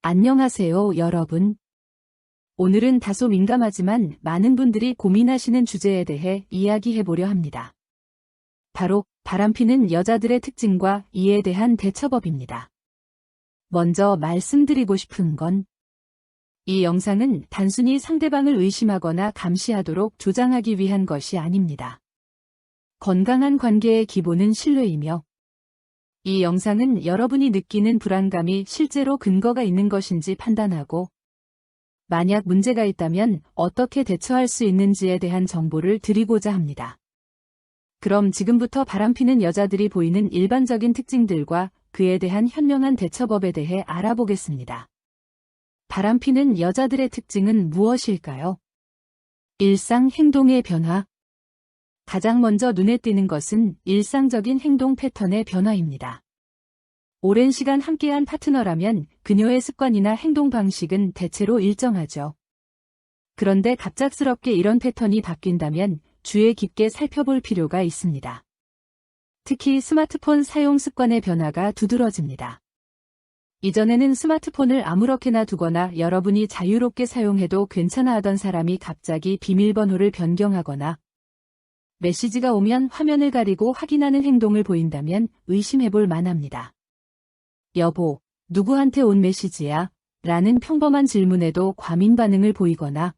안녕하세요, 여러분. 오늘은 다소 민감하지만 많은 분들이 고민하시는 주제에 대해 이야기해보려 합니다. 바로 바람피는 여자들의 특징과 이에 대한 대처법입니다. 먼저 말씀드리고 싶은 건 이 영상은 단순히 상대방을 의심하거나 감시하도록 조장하기 위한 것이 아닙니다. 건강한 관계의 기본은 신뢰이며 이 영상은 여러분이 느끼는 불안감이 실제로 근거가 있는 것인지 판단하고 만약 문제가 있다면 어떻게 대처할 수 있는지에 대한 정보를 드리고자 합니다. 그럼 지금부터 바람피는 여자들이 보이는 일반적인 특징들과 그에 대한 현명한 대처법에 대해 알아보겠습니다. 바람피는 여자들의 특징은 무엇일까요? 일상 행동의 변화. 가장 먼저 눈에 띄는 것은 일상적인 행동 패턴의 변화입니다. 오랜 시간 함께한 파트너라면 그녀의 습관이나 행동 방식은 대체로 일정하죠. 그런데 갑작스럽게 이런 패턴이 바뀐다면 주의 깊게 살펴볼 필요가 있습니다. 특히 스마트폰 사용 습관의 변화가 두드러집니다. 이전에는 스마트폰을 아무렇게나 두거나 여러분이 자유롭게 사용해도 괜찮아 하던 사람이 갑자기 비밀번호를 변경하거나 메시지가 오면 화면을 가리고 확인하는 행동을 보인다면 의심해볼 만합니다. 여보, 누구한테 온 메시지야? 라는 평범한 질문에도 과민 반응을 보이거나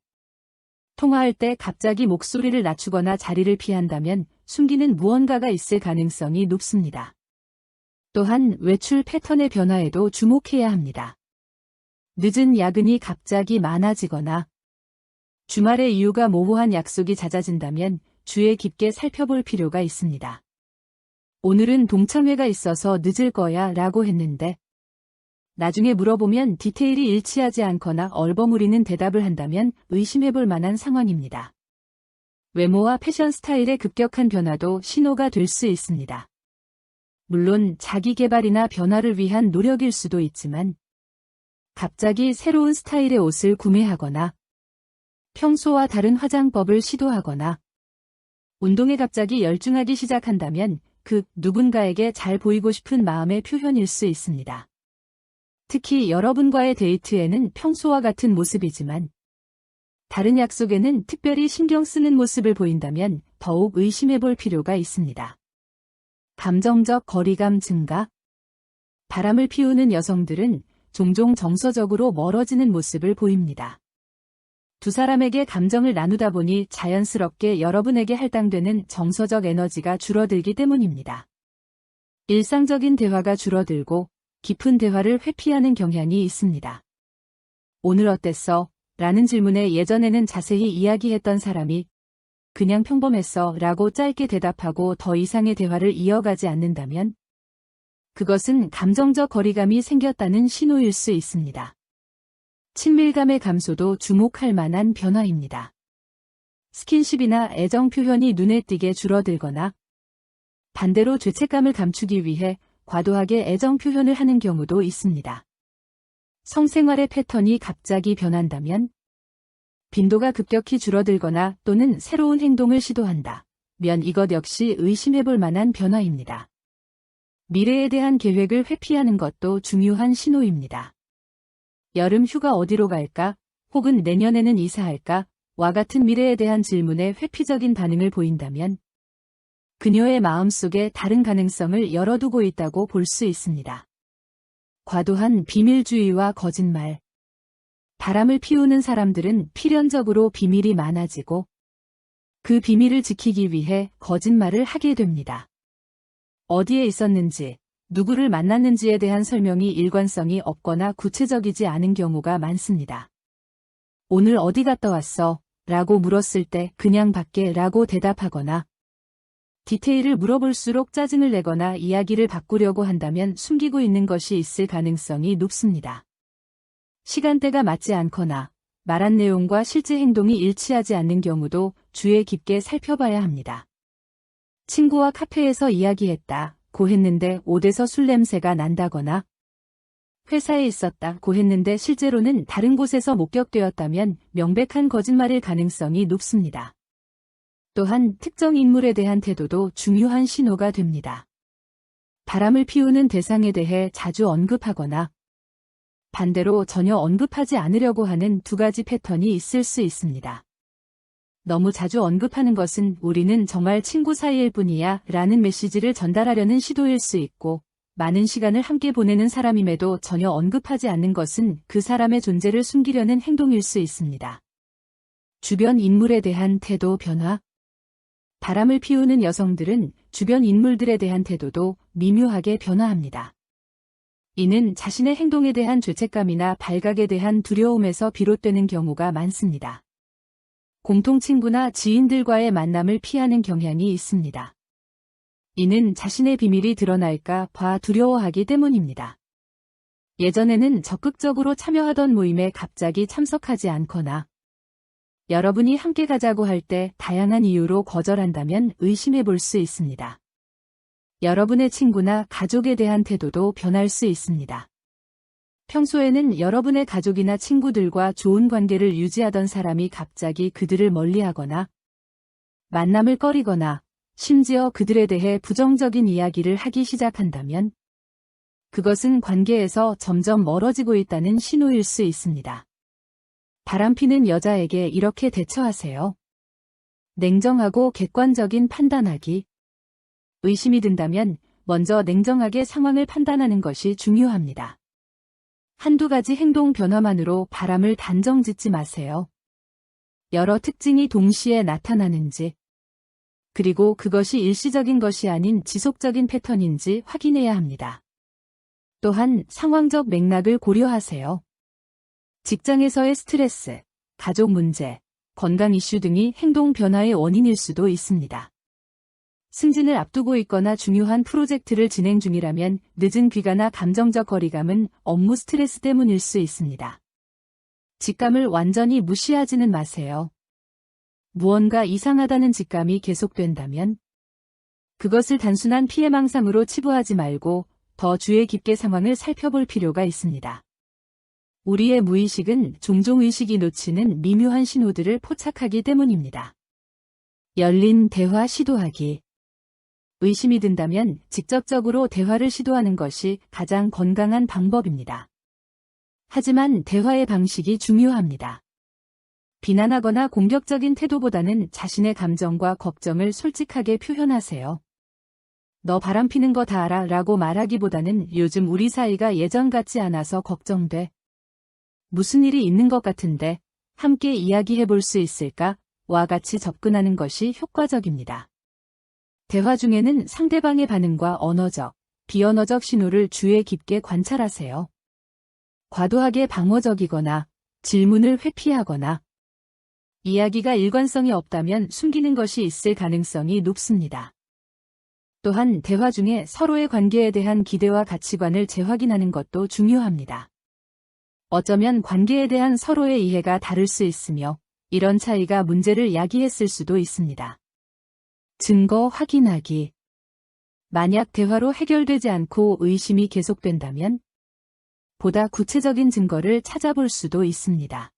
통화할 때 갑자기 목소리를 낮추거나 자리를 피한다면 숨기는 무언가가 있을 가능성이 높습니다. 또한 외출 패턴의 변화에도 주목해야 합니다. 늦은 야근이 갑자기 많아지거나 주말의 이유가 모호한 약속이 잦아진다면 주의 깊게 살펴볼 필요가 있습니다. 오늘은 동창회가 있어서 늦을 거야 라고 했는데 나중에 물어보면 디테일이 일치하지 않거나 얼버무리는 대답을 한다면 의심해볼 만한 상황입니다. 외모와 패션 스타일의 급격한 변화도 신호가 될 수 있습니다. 물론 자기 개발이나 변화를 위한 노력일 수도 있지만 갑자기 새로운 스타일의 옷을 구매하거나 평소와 다른 화장법을 시도하거나 운동에 갑자기 열중하기 시작한다면 그 누군가에게 잘 보이고 싶은 마음의 표현일 수 있습니다. 특히 여러분과의 데이트에는 평소와 같은 모습이지만 다른 약속에는 특별히 신경 쓰는 모습을 보인다면 더욱 의심해볼 필요가 있습니다. 감정적 거리감 증가. 바람을 피우는 여성들은 종종 정서적으로 멀어지는 모습을 보입니다. 두 사람에게 감정을 나누다 보니 자연스럽게 여러분에게 할당되는 정서적 에너지가 줄어들기 때문입니다. 일상적인 대화가 줄어들고 깊은 대화를 회피하는 경향이 있습니다. 오늘 어땠어? 라는 질문에 예전에는 자세히 이야기했던 사람이 그냥 평범했어 라고 짧게 대답하고 더 이상의 대화를 이어가지 않는다면 그것은 감정적 거리감이 생겼다는 신호일 수 있습니다. 친밀감의 감소도 주목할 만한 변화입니다. 스킨십이나 애정 표현이 눈에 띄게 줄어들거나 반대로 죄책감을 감추기 위해 과도하게 애정 표현을 하는 경우도 있습니다. 성생활의 패턴이 갑자기 변한다면 빈도가 급격히 줄어들거나 또는 새로운 행동을 시도한다면 이것 역시 의심해볼 만한 변화입니다. 미래에 대한 계획을 회피하는 것도 중요한 신호입니다. 여름 휴가 어디로 갈까? 혹은 내년에는 이사할까? 와 같은 미래에 대한 질문에 회피적인 반응을 보인다면 그녀의 마음속에 다른 가능성을 열어두고 있다고 볼 수 있습니다. 과도한 비밀주의와 거짓말. 바람을 피우는 사람들은 필연적으로 비밀이 많아지고 그 비밀을 지키기 위해 거짓말을 하게 됩니다. 어디에 있었는지, 누구를 만났는지에 대한 설명이 일관성이 없거나 구체적이지 않은 경우가 많습니다. 오늘 어디 갔다 왔어? 라고 물었을 때 그냥 밖에 라고 대답하거나 디테일을 물어볼수록 짜증을 내거나 이야기를 바꾸려고 한다면 숨기고 있는 것이 있을 가능성이 높습니다. 시간대가 맞지 않거나 말한 내용과 실제 행동이 일치하지 않는 경우도 주의 깊게 살펴봐야 합니다. 친구와 카페에서 이야기했다 고 했는데 옷에서 술 냄새가 난다거나 회사에 있었다 고 했는데 실제로는 다른 곳에서 목격되었다면 명백한 거짓말일 가능성이 높습니다. 또한 특정 인물에 대한 태도도 중요한 신호가 됩니다. 바람을 피우는 대상에 대해 자주 언급하거나 반대로 전혀 언급하지 않으려고 하는 두 가지 패턴이 있을 수 있습니다. 너무 자주 언급하는 것은 우리는 정말 친구 사이일 뿐이야 라는 메시지를 전달하려는 시도일 수 있고, 많은 시간을 함께 보내는 사람임에도 전혀 언급하지 않는 것은 그 사람의 존재를 숨기려는 행동일 수 있습니다. 주변 인물에 대한 태도 변화. 바람을 피우는 여성들은 주변 인물들에 대한 태도도 미묘하게 변화합니다. 이는 자신의 행동에 대한 죄책감이나 발각에 대한 두려움에서 비롯되는 경우가 많습니다. 공통 친구나 지인들과의 만남을 피하는 경향이 있습니다. 이는 자신의 비밀이 드러날까 봐 두려워하기 때문입니다. 예전에는 적극적으로 참여하던 모임에 갑자기 참석하지 않거나 여러분이 함께 가자고 할 때 다양한 이유로 거절한다면 의심해 볼 수 있습니다. 여러분의 친구나 가족에 대한 태도도 변할 수 있습니다. 평소에는 여러분의 가족이나 친구들과 좋은 관계를 유지하던 사람이 갑자기 그들을 멀리하거나 만남을 꺼리거나 심지어 그들에 대해 부정적인 이야기를 하기 시작한다면 그것은 관계에서 점점 멀어지고 있다는 신호일 수 있습니다. 바람피는 여자에게 이렇게 대처하세요. 냉정하고 객관적인 판단하기. 의심이 든다면 먼저 냉정하게 상황을 판단하는 것이 중요합니다. 한두 가지 행동 변화만으로 바람을 단정 짓지 마세요. 여러 특징이 동시에 나타나는지, 그리고 그것이 일시적인 것이 아닌 지속적인 패턴인지 확인해야 합니다. 또한 상황적 맥락을 고려하세요. 직장에서의 스트레스, 가족 문제, 건강 이슈 등이 행동 변화의 원인일 수도 있습니다. 승진을 앞두고 있거나 중요한 프로젝트를 진행 중이라면 늦은 귀가나 감정적 거리감은 업무 스트레스 때문일 수 있습니다. 직감을 완전히 무시하지는 마세요. 무언가 이상하다는 직감이 계속된다면 그것을 단순한 피해망상으로 치부하지 말고 더 주의 깊게 상황을 살펴볼 필요가 있습니다. 우리의 무의식은 종종 의식이 놓치는 미묘한 신호들을 포착하기 때문입니다. 열린 대화 시도하기. 의심이 든다면 직접적으로 대화를 시도하는 것이 가장 건강한 방법입니다. 하지만 대화의 방식이 중요합니다. 비난하거나 공격적인 태도보다는 자신의 감정과 걱정을 솔직하게 표현하세요. 너 바람피는 거 다 알아 라고 말하기보다는 요즘 우리 사이가 예전 같지 않아서 걱정돼. 무슨 일이 있는 것 같은데 함께 이야기해 볼 수 있을까? 와 같이 접근하는 것이 효과적입니다. 대화 중에는 상대방의 반응과 언어적, 비언어적 신호를 주의 깊게 관찰하세요. 과도하게 방어적이거나 질문을 회피하거나 이야기가 일관성이 없다면 숨기는 것이 있을 가능성이 높습니다. 또한 대화 중에 서로의 관계에 대한 기대와 가치관을 재확인하는 것도 중요합니다. 어쩌면 관계에 대한 서로의 이해가 다를 수 있으며 이런 차이가 문제를 야기했을 수도 있습니다. 증거 확인하기. 만약 대화로 해결되지 않고 의심이 계속된다면 보다 구체적인 증거를 찾아볼 수도 있습니다.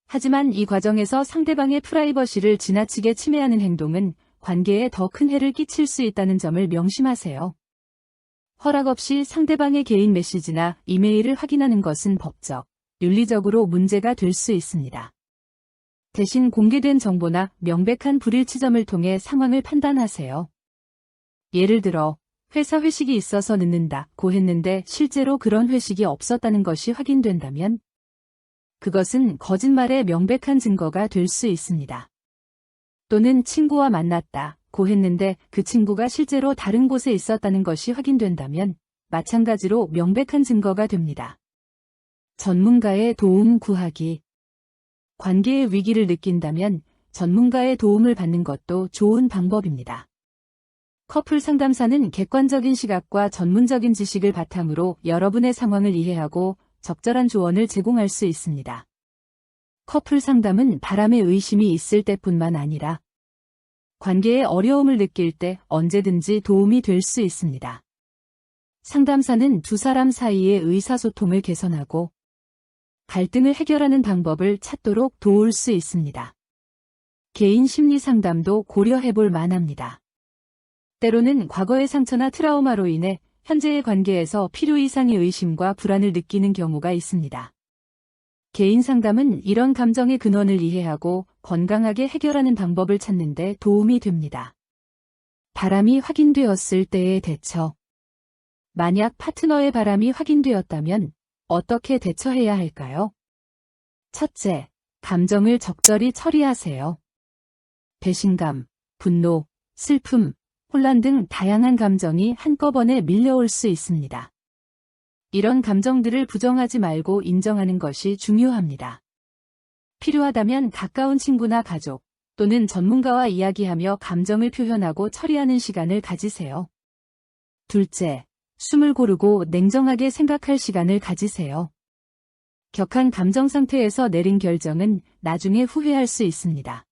하지만 이 과정에서 상대방의 프라이버시를 지나치게 침해하는 행동은 관계에 더 큰 해를 끼칠 수 있다는 점을 명심하세요. 허락 없이 상대방의 개인 메시지나 이메일을 확인하는 것은 법적, 윤리적으로 문제가 될 수 있습니다. 대신 공개된 정보나 명백한 불일치점을 통해 상황을 판단하세요. 예를 들어 회사 회식이 있어서 늦는다고 했는데 실제로 그런 회식이 없었다는 것이 확인된다면 그것은 거짓말의 명백한 증거가 될 수 있습니다. 또는 친구와 만났다고 했는데 그 친구가 실제로 다른 곳에 있었다는 것이 확인된다면 마찬가지로 명백한 증거가 됩니다. 전문가의 도움 구하기. 관계의 위기를 느낀다면 전문가의 도움을 받는 것도 좋은 방법입니다. 커플 상담사는 객관적인 시각과 전문적인 지식을 바탕으로 여러분의 상황을 이해하고 적절한 조언을 제공할 수 있습니다. 커플 상담은 바람의 의심이 있을 때뿐만 아니라 관계에 어려움을 느낄 때 언제든지 도움이 될 수 있습니다. 상담사는 두 사람 사이의 의사소통을 개선하고 갈등을 해결하는 방법을 찾도록 도울 수 있습니다. 개인 심리 상담도 고려해 볼 만합니다. 때로는 과거의 상처나 트라우마로 인해 현재의 관계에서 필요 이상의 의심과 불안을 느끼는 경우가 있습니다. 개인 상담은 이런 감정의 근원을 이해하고 건강하게 해결하는 방법을 찾는 데 도움이 됩니다. 바람이 확인되었을 때의 대처. 만약 파트너의 바람이 확인되었다면 어떻게 대처해야 할까요? 첫째, 감정을 적절히 처리하세요. 배신감, 분노, 슬픔, 혼란 등 다양한 감정이 한꺼번에 밀려올 수 있습니다. 이런 감정들을 부정하지 말고 인정하는 것이 중요합니다. 필요하다면 가까운 친구나 가족 또는 전문가와 이야기하며 감정을 표현하고 처리하는 시간을 가지세요. 둘째, 숨을 고르고 냉정하게 생각할 시간을 가지세요. 격한 감정 상태에서 내린 결정은 나중에 후회할 수 있습니다.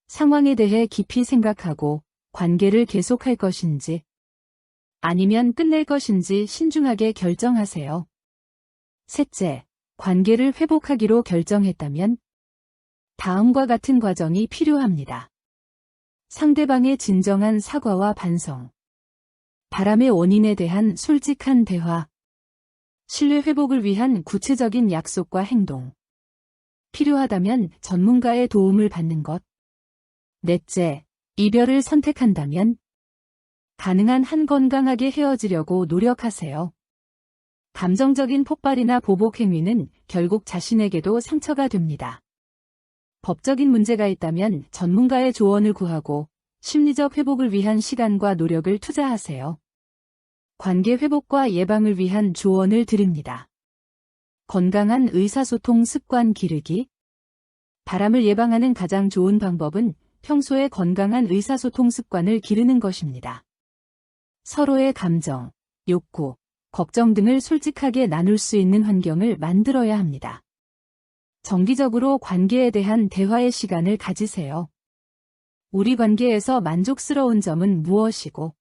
상황에 대해 깊이 생각하고 관계를 계속할 것인지 아니면 끝낼 것인지 신중하게 결정하세요. 셋째, 관계를 회복하기로 결정했다면 다음과 같은 과정이 필요합니다. 상대방의 진정한 사과와 반성, 바람의 원인에 대한 솔직한 대화, 신뢰 회복을 위한 구체적인 약속과 행동, 필요하다면 전문가의 도움을 받는 것. 넷째, 이별을 선택한다면 가능한 한 건강하게 헤어지려고 노력하세요. 감정적인 폭발이나 보복 행위는 결국 자신에게도 상처가 됩니다. 법적인 문제가 있다면 전문가의 조언을 구하고 심리적 회복을 위한 시간과 노력을 투자하세요. 관계 회복과 예방을 위한 조언을 드립니다. 건강한 의사소통 습관 기르기. 바람을 예방하는 가장 좋은 방법은 평소에 건강한 의사소통 습관을 기르는 것입니다. 서로의 감정, 욕구, 걱정 등을 솔직하게 나눌 수 있는 환경을 만들어야 합니다. 정기적으로 관계에 대한 대화의 시간을 가지세요. 우리 관계에서 만족스러운 점은 무엇이고,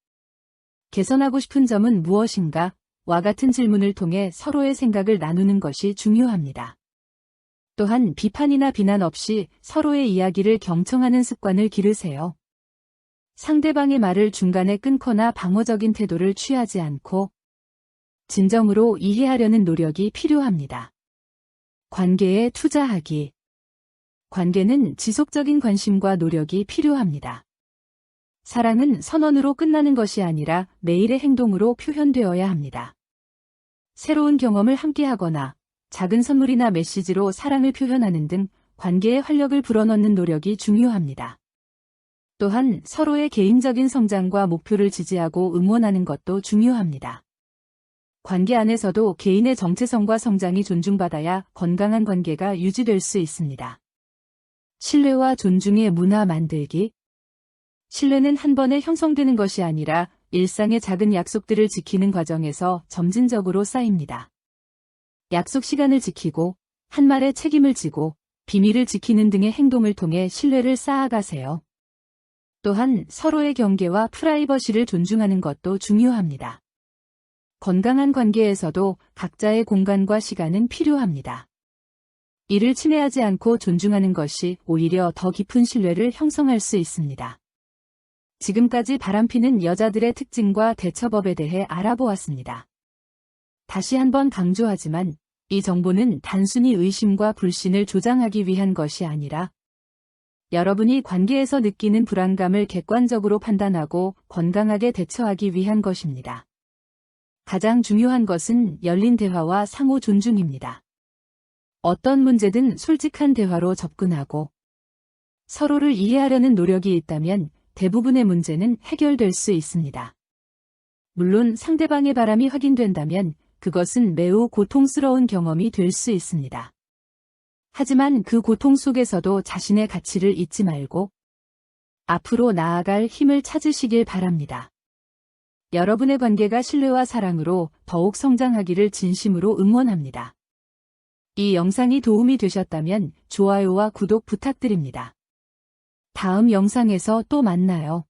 개선하고 싶은 점은 무엇인가? 와 같은 질문을 통해 서로의 생각을 나누는 것이 중요합니다. 또한 비판이나 비난 없이 서로의 이야기를 경청하는 습관을 기르세요. 상대방의 말을 중간에 끊거나 방어적인 태도를 취하지 않고 진정으로 이해하려는 노력이 필요합니다. 관계에 투자하기. 관계는 지속적인 관심과 노력이 필요합니다. 사랑은 선언으로 끝나는 것이 아니라 매일의 행동으로 표현되어야 합니다. 새로운 경험을 함께하거나 작은 선물이나 메시지로 사랑을 표현하는 등 관계에 활력을 불어넣는 노력이 중요합니다. 또한 서로의 개인적인 성장과 목표를 지지하고 응원하는 것도 중요합니다. 관계 안에서도 개인의 정체성과 성장이 존중받아야 건강한 관계가 유지될 수 있습니다. 신뢰와 존중의 문화 만들기. 신뢰는 한 번에 형성되는 것이 아니라 일상의 작은 약속들을 지키는 과정에서 점진적으로 쌓입니다. 약속 시간을 지키고 한 말에 책임을 지고 비밀을 지키는 등의 행동을 통해 신뢰를 쌓아가세요. 또한 서로의 경계와 프라이버시를 존중하는 것도 중요합니다. 건강한 관계에서도 각자의 공간과 시간은 필요합니다. 이를 침해하지 않고 존중하는 것이 오히려 더 깊은 신뢰를 형성할 수 있습니다. 지금까지 바람피는 여자들의 특징과 대처법에 대해 알아보았습니다. 다시 한번 강조하지만 이 정보는 단순히 의심과 불신을 조장하기 위한 것이 아니라 여러분이 관계에서 느끼는 불안감을 객관적으로 판단하고 건강하게 대처하기 위한 것입니다. 가장 중요한 것은 열린 대화와 상호 존중입니다. 어떤 문제든 솔직한 대화로 접근하고 서로를 이해하려는 노력이 있다면 대부분의 문제는 해결될 수 있습니다. 물론 상대방의 바람이 확인된다면 그것은 매우 고통스러운 경험이 될 수 있습니다. 하지만 그 고통 속에서도 자신의 가치를 잊지 말고 앞으로 나아갈 힘을 찾으시길 바랍니다. 여러분의 관계가 신뢰와 사랑으로 더욱 성장하기를 진심으로 응원합니다. 이 영상이 도움이 되셨다면 좋아요와 구독 부탁드립니다. 다음 영상에서 또 만나요.